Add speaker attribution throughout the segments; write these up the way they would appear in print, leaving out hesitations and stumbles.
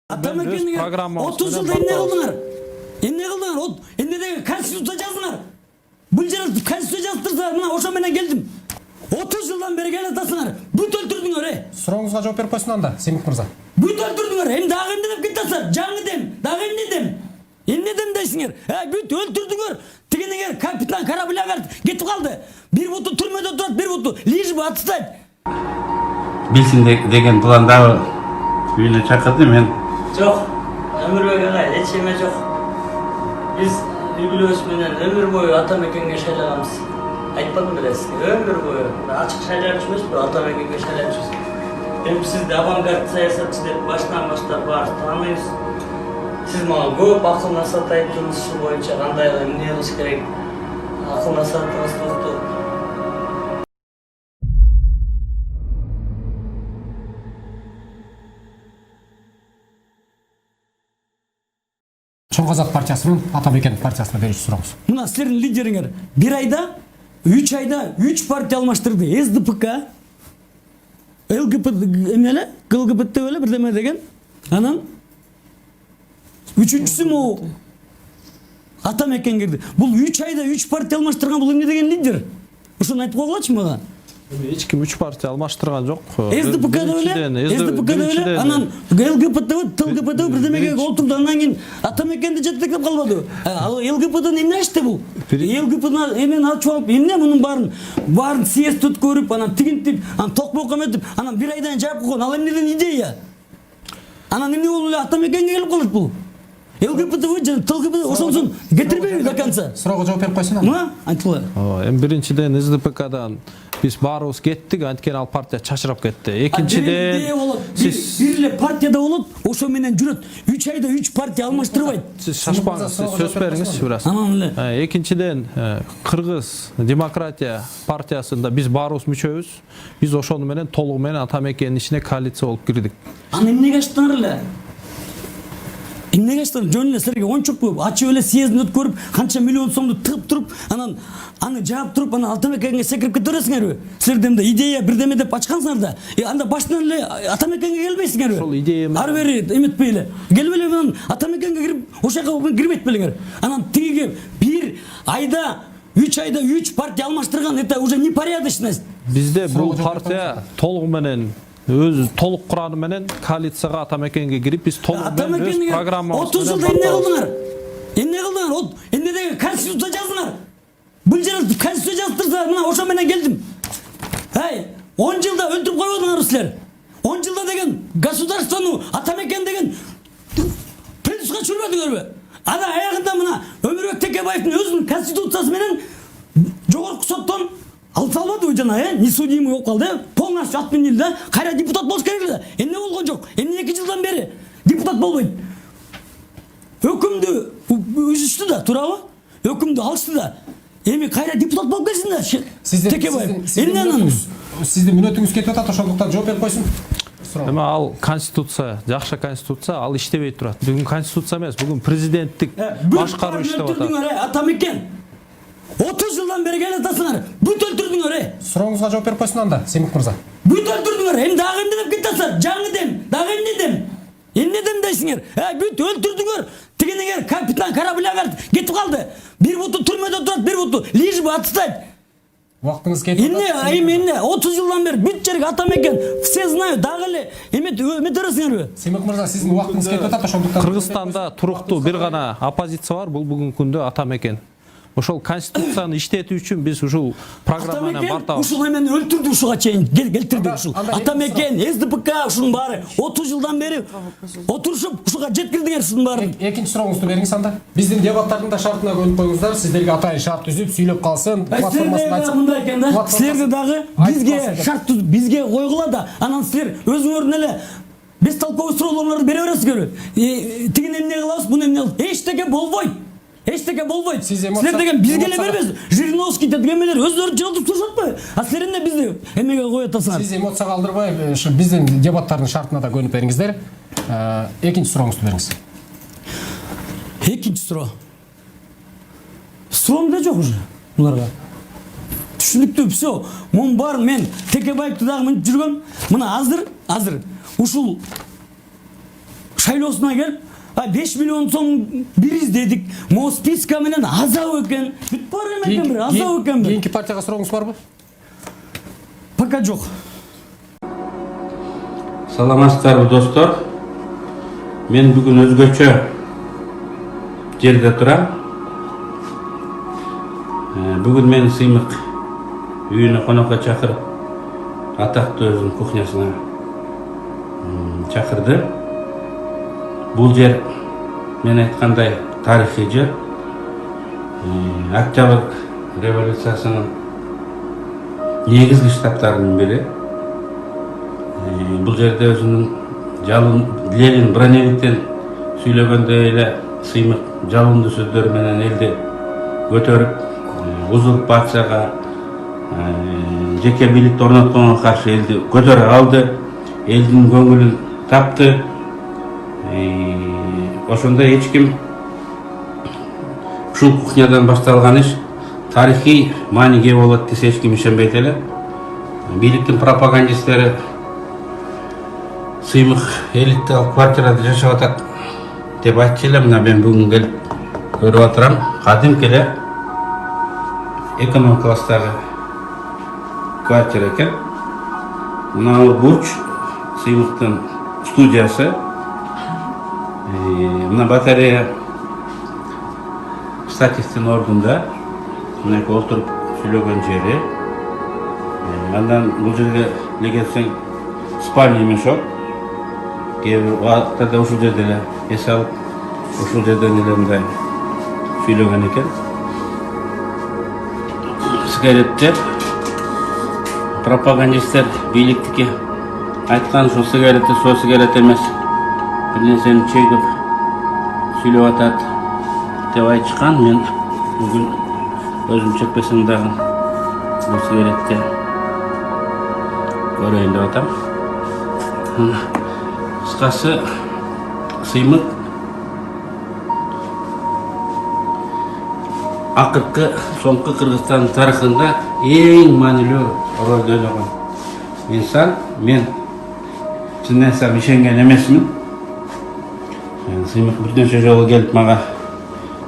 Speaker 1: Atama kendine 30 yılda ne kıldınlar? Ne kıldınlar? Ne de Konstitusiya жаздыңар. Bu жерде Konstitusiya жаздырса, мына ошо менен келдим. 30 yıldan beri gel atasыңар. Бүт өлтүрдүңөр,
Speaker 2: Сурооңузга жооп берип койсун анда, Семик мырза.
Speaker 1: Бүт өлтүрдүңөр. Дагы эмне деп кетасыңар? Жаңы дем, дагы эмне дем? Эмне дем дейсиңер? Бүт өлтүрдүңөр. Тигинегер капитан кораблягар кетип калды. Бир буту түрмөдө турат, бир буту лишь бы отстать.
Speaker 3: Билсин деген пландагы үйүнө чакырды мен.
Speaker 4: Жок, өмүрбек агай, эч эме жок. Биз үй-бүлөбүз менен өмүр бою ата мекенге шайлаганбыз. Айтпадым белесизби, өмүр бою ачык шайлап жүрмүшпү, ата мекенге шайлап жүрмүш. Эми сизди авангард саясатчы деп башынан баштап баарыбыз тааныбыз. Сиз мага көп акыл насаат айттыңыз, ушул боюнча кандай эмне кылыш керек? Акыл насаатыңыз токту.
Speaker 2: Чоң Казак партиясынын Ата Мекен партиясына берүүчү сурооңуз.
Speaker 1: Мына силердин лидериңер бир айда 3 партия алмаштырды. СДПК, ЛГБТ эмеле, ЛГБТ эле бирдеме деген. Анан үчүнчүсү могу Ата Мекен кирди. Бул 3 айда 3 партия алмаштырган бул эмне деген лидер? Ушуну айтып койгулачы мага.
Speaker 5: Эч ким 3 партия алмаштырган жок.
Speaker 1: СДПК да эле, анан ЛГБТ бирдемеге отурду, анан кийин Ата Мекенди жетектеп калбады. Ал ЛГБТ эмне ашты бул? ЛГБТ эмен ачып алып, эмне мунун баарын съезд өткөрүп, анан тигинтип, анан токмоком этип, анан бир айдан жаап койгон. Ал эмнеден идея? Анан эмне болуп эле Ата Мекенге келип калат бул? ЛГБТ ТЛГБТ ошонсун кетирбейби до конца.
Speaker 2: Суроого жооп берип койсун анда.
Speaker 1: Мына айтыла.
Speaker 5: Эми биринчиден СДПКдан биз баарыбыз кеттик, анткени ал партия чачырап кетти. Экинчиден
Speaker 1: сиз бир эле партияда болот, ошо менен жүрөт. 3 айда 3 партия алмаштырбайт.
Speaker 5: Сиз шашпаңыз, сөз бериңиз бираз.
Speaker 1: Анан эле.
Speaker 5: Экинчиден Кыргыз демократия партиясында биз баарыбыз мүчөбүз. Биз ошону менен толугу менен Ата Мекенин ичине коалиция болуп кирдик.
Speaker 1: Аны эмнеге ачтыңар эле? Эмнеге ачтыңар? Жөн эле силерге ончук көп ачып эле съездин өткөрүп, канча миллион сомду тыгып туруп, анан аны жаап туруп, анан Ата Мекенге секирип кете бересиңерби? Силерден да идея бирдеме деп ачкансыңар да. Анда башынан эле Ата Мекенге келбейсиңерби?
Speaker 5: Ошол идея
Speaker 1: ары бери эметпей эле. Келип эле анан Ата Мекенге кирип, ошол жака кирбейт белеңер. Анан тиги бир айда 3 айда 3 партия алмаштырган, это уже непорядочность.
Speaker 5: Бизде бул партия толугу менен өз толук кураны менен коалицияга Ата Мекенге кирип, биз толугу менен өз программабыз
Speaker 1: 30 жылда эмне кылдыңар? Эмне кылдыңар? Эмне деген Конституция жаздыңар? Бул жерде Конституция жаздырса, мына ошо менен келдим. 10 жылда өлтүрүп койбодуңарбы силер? 10 жылда деген государствону Ата Мекен деген принципке чүрбөдүңөрбү? Ана аягында мына Өмүрбек Текебаевдин өзүнүн конституциясы менен жогорку соттон алып салбадыбы жана, несудимый болуп калды, полностью отменили да, кайра депутат болуш керек эле. Эмне болгон жок? Эмне 2 жылдан бери депутат болбойт? Өкүмдү үзүштү да, туурабы? Өкүмдү алышты да. Эми кайра депутат болуп келсин да. Текебаев. Эмне анан?
Speaker 2: Сиздин мүнөтүңүз кетип атат, ошондуктан жооп берип койсун.
Speaker 5: Эми ал конституция, жакшы конституция, ал иштебей турат. Бүгүн конституция эмес, бүгүн президенттик башкаруу иштеп атат.
Speaker 1: Ата Мекен 30 жылдан бери кел атасыңар. Бүт өлтүрдүңөр,
Speaker 2: Сурооңузга жооп берип койсун анда, Семик мырза.
Speaker 1: Бүт өлтүрдүңөр. Дагы эмне деп кетасыңар? Жаңы дем, дагы эмне дем? Эмне дем дейсиңер? Бүт өлтүрдүңөр. Тигинегер капитан кораблягар кетип калды. Бир буту түрмөдө турат, бир буту лишь бы отстать.
Speaker 2: Убактыңыз кетип атат.
Speaker 1: Эмне 30 жылдан бери бүт жерге Ата Мекен, все знают, дагы эле эметересиңерби?
Speaker 2: Семик мырза, сиздин убактыңыз кетип атат, ошондуктан
Speaker 5: Кыргызстанда туруктуу бир гана оппозиция бар, бул бүгүнкү күндө Ата Мекен. Ошол конституцияны иштетүү үчүн биз ушул программаны бартабыз.
Speaker 1: Ушул эмен өлтүрдү, ушуга чейин келтирди ушул. Ата Мекен, СДПК ушунун баары 30 жылдан бери отурушуп ушуга жеткирдиңер ушунун баарын.
Speaker 2: Экинчи сурооңузду бериңиз анда. Биздин дебаттардын да шартына көнүп коюңуздар. Сиздерге атайын шарт түзүп, сүйлөп калсын.
Speaker 1: Платформасын айтсак. Мындай экен да. Силерде дагы бизге шарт түзүп, бизге койгула да, анан силер өзүңөрдүн эле бестолковый суроолорду бере бересиңерби? Тигин эмне кылабыз, буну эмне кылабыз? Эчтеке болбойт. Эчтеке болбойт. Силер деген бизге эле бербейсиз. Жириновский дегенмелер өздөрү жылдып турушат атпайбы? А силер эмне бизди эмеге коюп атасыңар?
Speaker 2: Сиз эмоцияга алдырбай, биздин дебаттардын шартына да көнүп бериңиздер. Экинчи сурооңузду бериңиз.
Speaker 1: Экинчи суроо. Суроом да жок уже буларга. Түшүнүктүү, все. Мун бар, мен Текебаевди дагы мынтип жүргөм. Мына азыр ушул шайлоосуна келип 5 миллион сом бириз дедик. Могу списка менен азабы экен. Бүтүп барам экен бир азабы экен.
Speaker 2: Кийинки партияга сурооңуз барбы?
Speaker 1: Пока жок.
Speaker 3: Саламатсыздарбы достор? Мен бүгүн өзгөчө жерде турам. Бүгүн мени Сыймык үйүнө конокко чакырып, атактуу өзүнүн кухнясына чакырды. Бул жер мен айткандай тарыхый жер. Октябрь революциясынын негизги штабтарынын бири. Бул жерде өзүнүн Ленин броневиктен сүйлөгөндөй эле Сыймык жалындуу сөздөр менен элди көтөрүп, узурпацияга, жеке бийликти орнотконго каршы элди көтөрө алды, элдин көңүлүн тапты. Ошондо эч ким ушул кухнядан башталган иш тарыхый мааниге болот десе эч ким ишенбейт эле. Бийликтин пропагандисттери Сыймык элиталык квартирада жашап атат деп айтчу эле. Мына мен бүгүн келип көрүп атырам. Кадимки эле эконом класстагы квартира экен. Мына бурч Сыймыктын студиясы. Мына батарея статистин ордунда. Мына отуруп сүйлөгөн жери. Андан бул жерге эле келсең спальня мешок. Кээ-бир убактарда ушул жерде эле эс алып, ушул жерден эле мындай сүйлөгөн экен. Сигареттер, пропагандисттер бийликтики айткан ушул сигаретти со сигарет эмес, бир нерсени чегип сүйлөп атат деп айтышкан. Мен бүгүн өзүм чекпесем дагы бул сигаретти көрөйүн деп атам. Кыскасы, Сыймык акыркы соңку Кыргызстан тарыхында эң маанилүү ролду ойногон инсан. Мен чын айтсам ишенген эмесмин. Сыймык бир нече жолу келип мага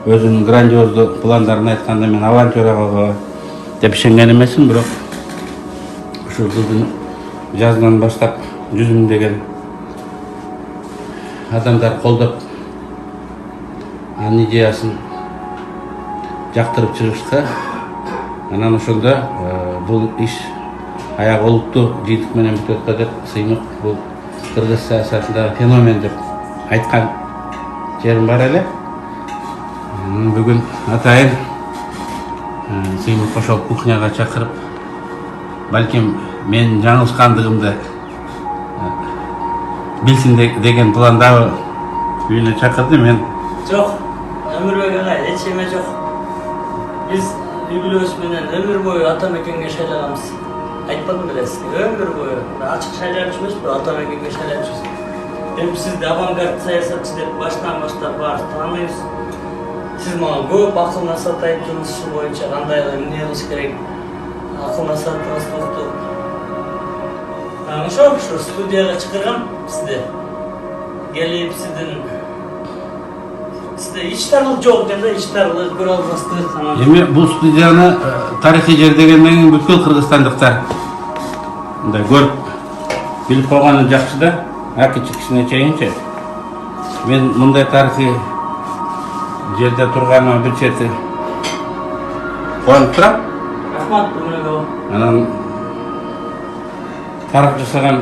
Speaker 3: өзүнүн грандиоздуу пландарын айтканда мен авантюрага деп ишенген эмесмин, бирок ушул жылдын жазынан баштап жүзүмдөгөн адамдар колдоп анын идеясын жактырып чыгышты. Анан ошондо бул иш аяк олуттуу жыйынтык менен бүтүп атты деп Сыймык бул кыргыз саясатындагы феномен деп айткан жерим бар эле. Бүгүн атайын Сыймык ошол кухняга чакырып, балким мен жаңылышкандыгымды билсин деген пландагы үйүнө чакырды. Мен
Speaker 4: Жок, Өмүрбек агай, эч эме жок. Биз үй-бүлөбүз менен өмүр бою ата мекенге шайлаганбыз. Айтпадым белесизби, өмүр бою ачык шайлап жүрмүшпү, ата мекенге шайлап жүрмүш. Эми сизди авангард саясатчы деп баштан баштап баарыбыз тааныйбыз. Сиз мага көп акыл насаат айттыңыз, ушул боюнча кандай эмне кылыш керек, акыл насаатыңыз токту. Ошо студияга чакыргам сизди. Келип сизде ич тарлык жок экен да, ич тарлык көрө албастык.
Speaker 3: эми бул студияны тарыхый жер дегенден кийин бүткүл кыргызстандыктар мындай көрүп билип койгону жакшы да, аки-чикисине чейинчи. Мен мындай тарыхый жерде турганыма бир чети кубанып турам.
Speaker 4: Рахмат, Өмүрбек.
Speaker 3: Анан тарых жасаган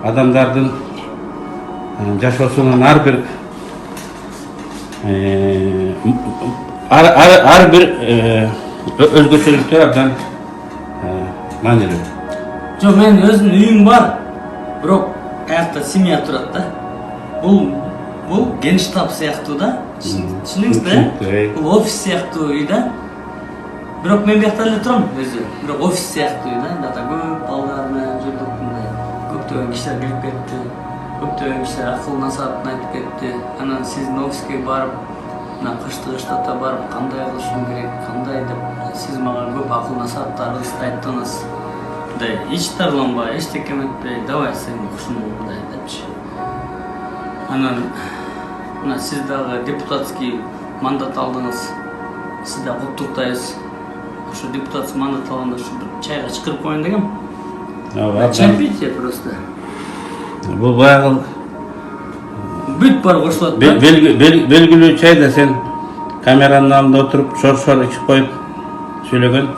Speaker 3: адамдардын жашоосунун ар бир өзгөчөлүктөр абдан маанилүү.
Speaker 4: Жок, мен өзүмдүн үйүм бар, бирок аякта семья турат да. Бул генштаб сыяктуу да. Түшүнүңүз да? Бул офис сыяктуу үй да. Бирок мен биякта эле турам өзү. Бирок офис сыяктуу үй да. Дата көп балдар менен жүрдүк, мындай көптөгөн кишилер келип кетти. Көптөгөн кишилер акыл насаатын айтып кетти. Анан сиздин офиске барып, мына кышта барып кандай кылышым керек, кандай деп сиз мага көп акыл насааттарыңызды айттыңыз. Мындай эч тарланбай, эчтеке эметпей, давай сен ушуну мындай депчи. Анан мына сиз дагы депутатский мандат алдыңыз. Сиз да куттуктайбыз. Ошо депутатский мандат алганда ушу бир чайга чакырып коеюн дегем. Чайпейте просто.
Speaker 3: Бул баягы
Speaker 4: Бүт бар кошулат.
Speaker 3: белгилүү чай да сен камеранын алдында отуруп шор ичип коюп сүйлөгөн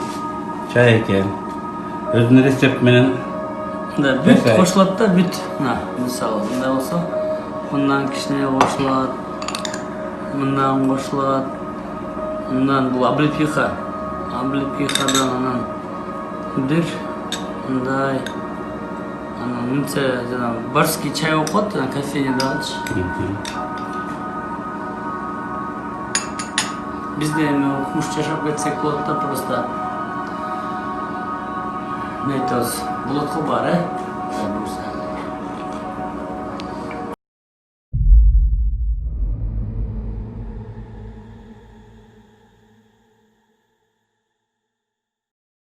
Speaker 3: чай экен. Өзүнүн рецепт менен
Speaker 4: Да, бүт кошулат да, бүт. Мына, мисалы, мындай болсо, мындан кичине кошулат, мындан кошулат, мындан бул облепиха. Облепихадан анан бир мындай, анан мынча жана барский чай болуп калат, жана кофейнядагычы. Бизде эми укмуш жашап кетсек болот да, просто не айтабыз, болот го бар, буюрса.